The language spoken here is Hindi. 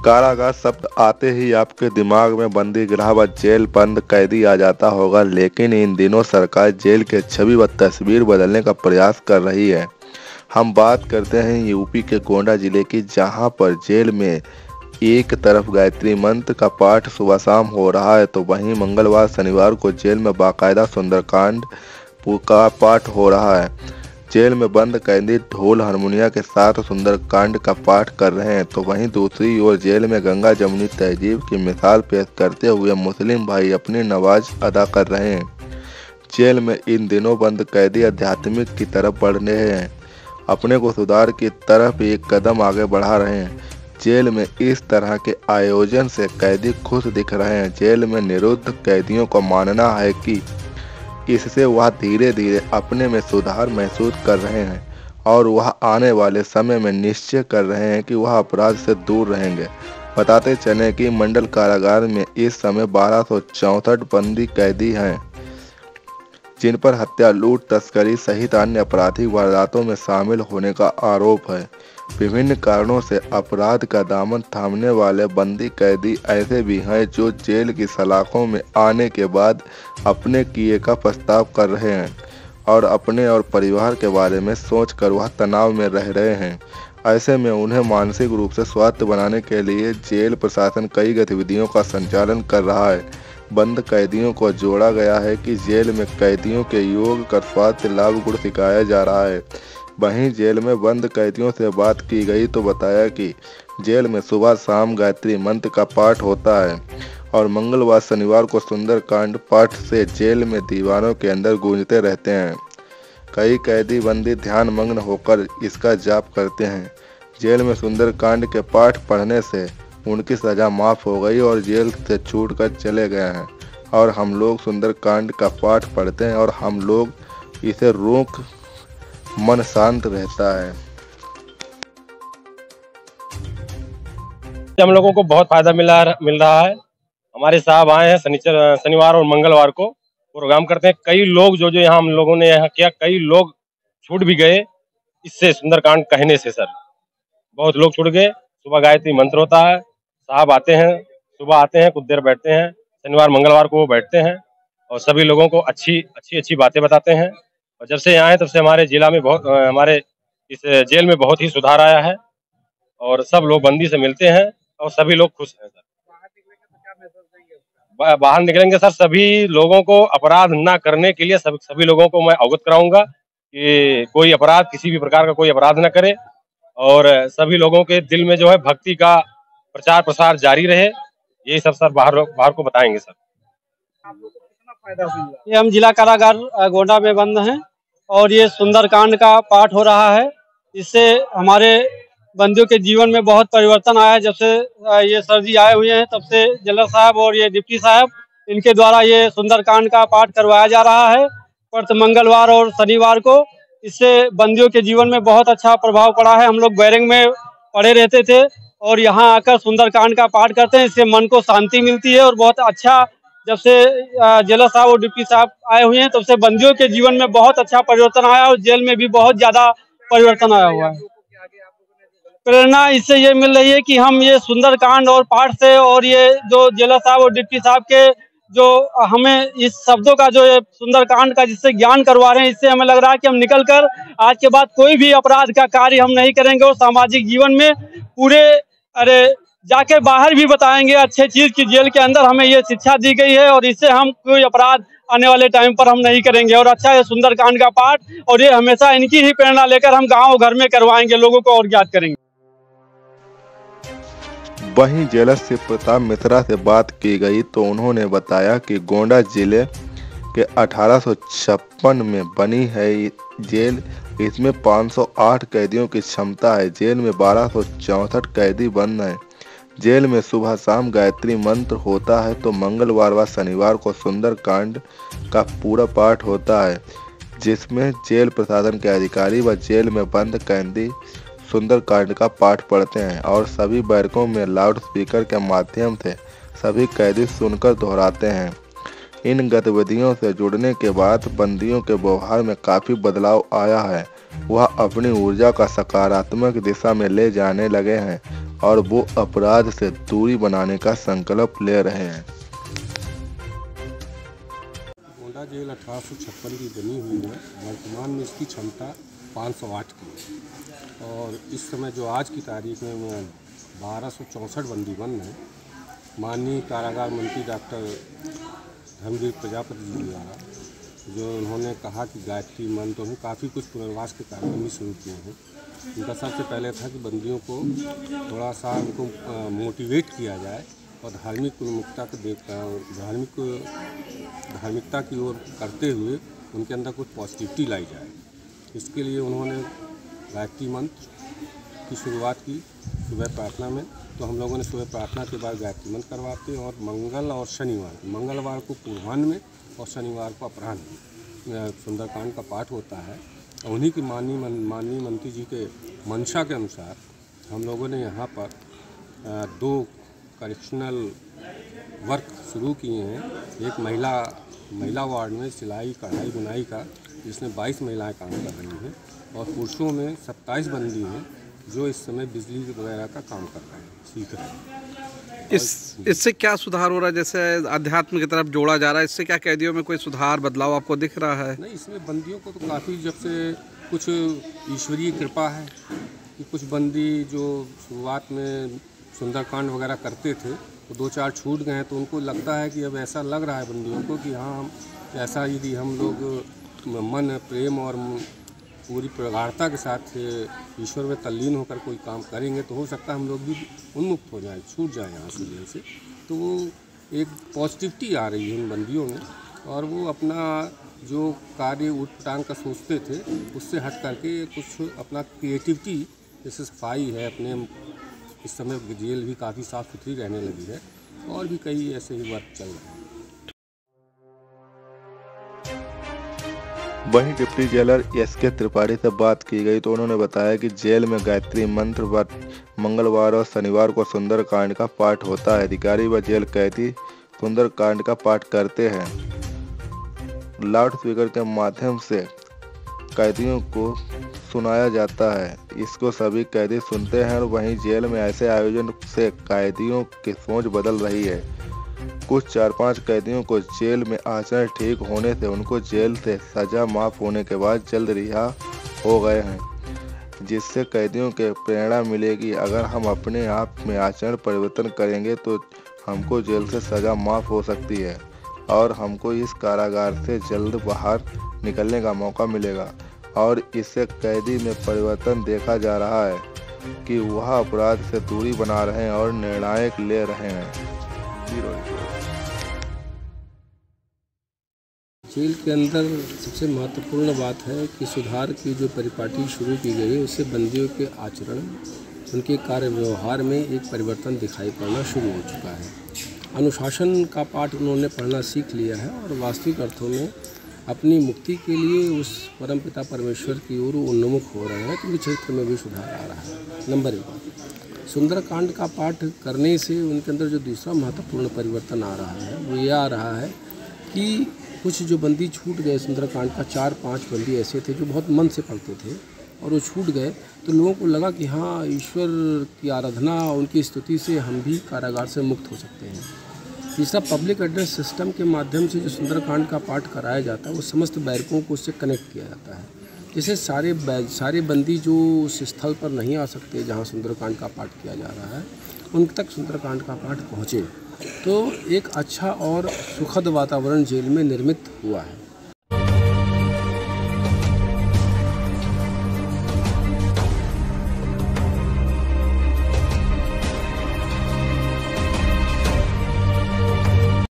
कारागार शब्द आते ही आपके दिमाग में बंदी गृह व जेल बंद कैदी आ जाता होगा, लेकिन इन दिनों सरकार जेल के छवि व तस्वीर बदलने का प्रयास कर रही है। हम बात करते हैं यूपी के गोंडा जिले की, जहां पर जेल में एक तरफ गायत्री मंत्र का पाठ सुबह शाम हो रहा है, तो वहीं मंगलवार शनिवार को जेल में बाकायदा सुंदरकांड का पाठ हो रहा है। जेल में बंद कैदी ढोल हारमोनिया के साथ सुंदरकांड का पाठ कर रहे हैं, तो वहीं दूसरी ओर जेल में गंगा जमुनी तहजीब की मिसाल पेश करते हुए मुस्लिम भाई अपनी नमाज अदा कर रहे हैं। जेल में इन दिनों बंद कैदी आध्यात्मिक की तरफ बढ़ रहे हैं, अपने को सुधार की तरफ एक कदम आगे बढ़ा रहे हैं। जेल में इस तरह के आयोजन से कैदी खुश दिख रहे हैं। जेल में निरुद्ध कैदियों का मानना है कि इससे वह धीरे धीरे अपने में सुधार महसूस कर रहे हैं और वह आने वाले समय में निश्चय कर रहे हैं कि वह अपराध से दूर रहेंगे। बताते चलें कि मंडल कारागार में इस समय 1264 बंदी कैदी हैं, जिन पर हत्या, लूट, तस्करी सहित अन्य आपराधिक वारदातों में शामिल होने का आरोप है। विभिन्न कारणों से अपराध का दामन थामने वाले बंदी कैदी ऐसे भी हैं जो जेल की सलाखों में आने के बाद अपने किए का पछतावा कर रहे हैं और अपने और परिवार के बारे में सोचकर वह तनाव में रह रहे हैं। ऐसे में उन्हें मानसिक रूप से स्वस्थ बनाने के लिए जेल प्रशासन कई गतिविधियों का संचालन कर रहा है। बंद कैदियों को जोड़ा गया है कि जेल में कैदियों के योग कर स्वास्थ्य लाभ गुण सिखाया जा रहा है। वहीं जेल में बंद कैदियों से बात की गई तो बताया कि जेल में सुबह शाम गायत्री मंत्र का पाठ होता है और मंगलवार शनिवार को सुंदरकांड पाठ से जेल में दीवारों के अंदर गूंजते रहते हैं। कई कैदी बंदी ध्यान मग्न होकर इसका जाप करते हैं। जेल में सुंदरकांड के पाठ पढ़ने से उनकी सजा माफ हो गई और जेल से छूट कर चले गए हैं। और हम लोग सुंदरकांड का पाठ पढ़ते हैं और हम लोग इसे रोक मन शांत रहता है। हम लोगों को बहुत फायदा मिल रहा है। हमारे साहब आए हैं शनिवार और मंगलवार को प्रोग्राम करते हैं। कई लोग जो यहाँ हम लोगों ने यहाँ किया, कई लोग छूट भी गए इससे, सुंदरकांड कहने से। सर बहुत लोग छूट गए। सुबह गायत्री मंत्र होता है, साहब आते हैं, सुबह आते हैं, कुछ देर बैठते हैं, शनिवार मंगलवार को वो बैठते हैं और सभी लोगों को अच्छी बातें बताते हैं। और जब से यहाँ आए तब से हमारे जिला में हमारे इस जेल में बहुत ही सुधार आया है और सब लोग बंदी से मिलते हैं और सभी लोग खुश हैं। सर बाहर निकलेंगे सर, सभी लोगों को अपराध ना करने के लिए सभी लोगों को मैं अवगत कराऊंगा कि कोई अपराध, किसी भी प्रकार का कोई अपराध न करे और सभी लोगों के दिल में जो है भक्ति का प्रचार प्रसार जारी रहे। यही सब सर बाहर को बताएंगे। सर ये हम जिला कारागार गोंडा में बंद हैं और ये सुंदरकांड का पाठ हो रहा है। इससे हमारे बंदियों के जीवन में बहुत परिवर्तन आया है। जब से ये सर जी आए हुए हैं तब से जेलर साहब और ये डिप्टी साहब, इनके द्वारा ये सुंदरकांड का पाठ करवाया जा रहा है प्रति मंगलवार और शनिवार को। इससे बंदियों के जीवन में बहुत अच्छा प्रभाव पड़ा है। हम लोग बैरंग में पड़े रहते थे और यहाँ आकर सुंदरकांड का पाठ करते हैं। इससे मन को शांति मिलती है और बहुत अच्छा, जब से जेलर साहब और डिप्टी साहब आए हुए हैं तब से बंदियों के जीवन में बहुत अच्छा परिवर्तन आया और जेल में भी बहुत ज्यादा परिवर्तन आया हुआ है। प्रेरणा इससे ये मिल रही है कि हम ये सुंदरकांड और पाठ से और ये जो जेलर साहब और डिप्टी साहब के जो हमें इस शब्दों का जो ये सुंदरकांड का जिससे ज्ञान करवा रहे हैं, इससे हमें लग रहा है कि हम निकलकर आज के बाद कोई भी अपराध का कार्य हम नहीं करेंगे और सामाजिक जीवन में पूरे जाके बाहर भी बताएंगे अच्छे चीज की। जेल के अंदर हमें ये शिक्षा दी गई है और इससे हम कोई अपराध आने वाले टाइम पर हम नहीं करेंगे। और अच्छा है सुंदरकांड का पाठ और ये हमेशा इनकी ही प्रेरणा लेकर हम गांव घर में करवाएंगे, लोगों को और ज्ञात करेंगे। वहीं जेलर शिव प्रताप मिश्रा से बात की गई तो उन्होंने बताया कि गोंडा जिले के 1856 में बनी है जेल। इसमें 508 कैदियों की क्षमता है। जेल में 1264 कैदी बंद हैं। जेल में सुबह शाम गायत्री मंत्र होता है तो मंगलवार व शनिवार को सुंदरकांड का पूरा पाठ होता है, जिसमें जेल प्रशासन के अधिकारी व जेल में बंद कैदी सुंदरकांड का पाठ पढ़ते हैं और सभी बैरकों में लाउड स्पीकर के माध्यम से सभी कैदी सुनकर दोहराते हैं। इन गतिविधियों से जुड़ने के बाद बंदियों के व्यवहार में काफ़ी बदलाव आया है। वह अपनी ऊर्जा का सकारात्मक दिशा में ले जाने लगे हैं और वो अपराध से दूरी बनाने का संकल्प ले रहे हैं। गोंडा जेल 1856 की बनी हुई है। वर्तमान में इसकी क्षमता 508 की है और इस समय जो आज की तारीख में 1264 बंदी बंद हैं। माननीय कारागार मंत्री डॉक्टर धर्मवीर प्रजापति जी द्वारा जो उन्होंने कहा कि गायत्री मंत्र उन्होंने काफ़ी कुछ पुनर्वास के कार्यक्रम भी शुरू किए हैं। उनका सबसे पहले था कि बंदियों को थोड़ा सा उनको मोटिवेट किया जाए और धार्मिक उन्मुखता को धार्मिकता की ओर करते हुए उनके अंदर कुछ पॉजिटिविटी लाई जाए। इसके लिए उन्होंने गायत्री मंत्र की शुरुआत की सुबह प्रार्थना में। तो हम लोगों ने सुबह प्रार्थना के बाद गायत्री मंत्र करवाते हैं और मंगल और शनिवार, मंगलवार को पूर्वाह्न में और शनिवार को अपराह्न में सुंदरकांड का पाठ होता है। और उन्हीं की माननीय मंत्री जी के मंशा के अनुसार हम लोगों ने यहाँ पर 2 करेक्शनल वर्क शुरू किए हैं। एक महिला वार्ड में सिलाई कढ़ाई बुनाई का, जिसमें 22 महिलाएं काम कर रही हैं और पुरुषों में 27 बंदी हैं जो इस समय बिजली वगैरह का काम कर रहे हैं, सीख रहे हैं। इससे क्या सुधार हो रहा है? जैसे अध्यात्म की तरफ जोड़ा जा रहा है, इससे क्या कैदियों में कोई सुधार बदलाव आपको दिख रहा है? नहीं, इसमें बंदियों को तो काफ़ी जब से कुछ ईश्वरीय कृपा है कि कुछ बंदी जो शुरुआत में सुंदरकांड वगैरह करते थे तो 2-4 छूट गए हैं। तो उनको लगता है कि अब ऐसा लग रहा है बंदियों को कि हाँ, हम ऐसा यदि हम लोग मन प्रेम और पूरी प्रगाढ़ता के साथ ईश्वर में तल्लीन होकर कोई काम करेंगे तो हो सकता है हम लोग भी उन्मुक्त हो जाए, छूट जाए यहाँ से जेल से। तो वो एक पॉजिटिविटी आ रही है उन बंदियों में और वो अपना जो कार्य उठटांग का सोचते थे उससे हट करके कुछ अपना क्रिएटिविटी, जैसे सफाई है, अपने इस समय जेल भी काफ़ी साफ़ सुथरी रहने लगी है और भी कई ऐसे ही वर्क चल रहे हैं। वहीं डिप्टी जेलर एस.के. त्रिपाठी से बात की गई तो उन्होंने बताया कि जेल में गायत्री मंत्र व मंगलवार और शनिवार को सुंदरकांड का पाठ होता है। अधिकारी व जेल कैदी सुंदरकांड का पाठ करते हैं। लाउड स्पीकर के माध्यम से कैदियों को सुनाया जाता है। इसको सभी कैदी सुनते हैं और वहीं जेल में ऐसे आयोजन से कैदियों की सोच बदल रही है। कुछ 4-5 कैदियों को जेल में आचरण ठीक होने से उनको जेल से सजा माफ होने के बाद जल्द रिहा हो गए हैं, जिससे कैदियों के प्रेरणा मिलेगी। अगर हम अपने आप में आचरण परिवर्तन करेंगे तो हमको जेल से सजा माफ हो सकती है और हमको इस कारागार से जल्द बाहर निकलने का मौका मिलेगा। और इससे कैदी में परिवर्तन देखा जा रहा है कि वह अपराध से दूरी बना रहे हैं और निर्णायक ले रहे हैं। जेल के अंदर सबसे महत्वपूर्ण बात है कि सुधार की जो परिपाटी शुरू की गई है उससे बंदियों के आचरण, उनके कार्य व्यवहार में एक परिवर्तन दिखाई पड़ना शुरू हो चुका है। अनुशासन का पाठ उन्होंने पढ़ना सीख लिया है और वास्तविक अर्थों में अपनी मुक्ति के लिए उस परमपिता परमेश्वर की ओर उन्मुख हो रहे हैं। तो क्षेत्र में भी सुधार आ रहा है। नंबर 1, सुंदरकांड का पाठ करने से उनके अंदर जो दूसरा महत्वपूर्ण परिवर्तन आ रहा है वो ये आ रहा है कि कुछ जो बंदी छूट गए सुंदरकांड का, 4-5 बंदी ऐसे थे जो बहुत मन से पढ़ते थे और वो छूट गए। तो लोगों को लगा कि हाँ, ईश्वर की आराधना, उनकी स्तुति से हम भी कारागार से मुक्त हो सकते हैं। तीसरा, पब्लिक एड्रेस सिस्टम के माध्यम से जो सुंदरकांड का पाठ कराया जाता है वो समस्त बैरकों को उससे कनेक्ट किया जाता है। जिससे सारे बंदी जो उस स्थल पर नहीं आ सकते जहाँ सुंदरकांड का पाठ किया जा रहा है, उन तक सुंदरकांड का पाठ पहुँचे। तो एक अच्छा और सुखद वातावरण जेल में निर्मित हुआ है।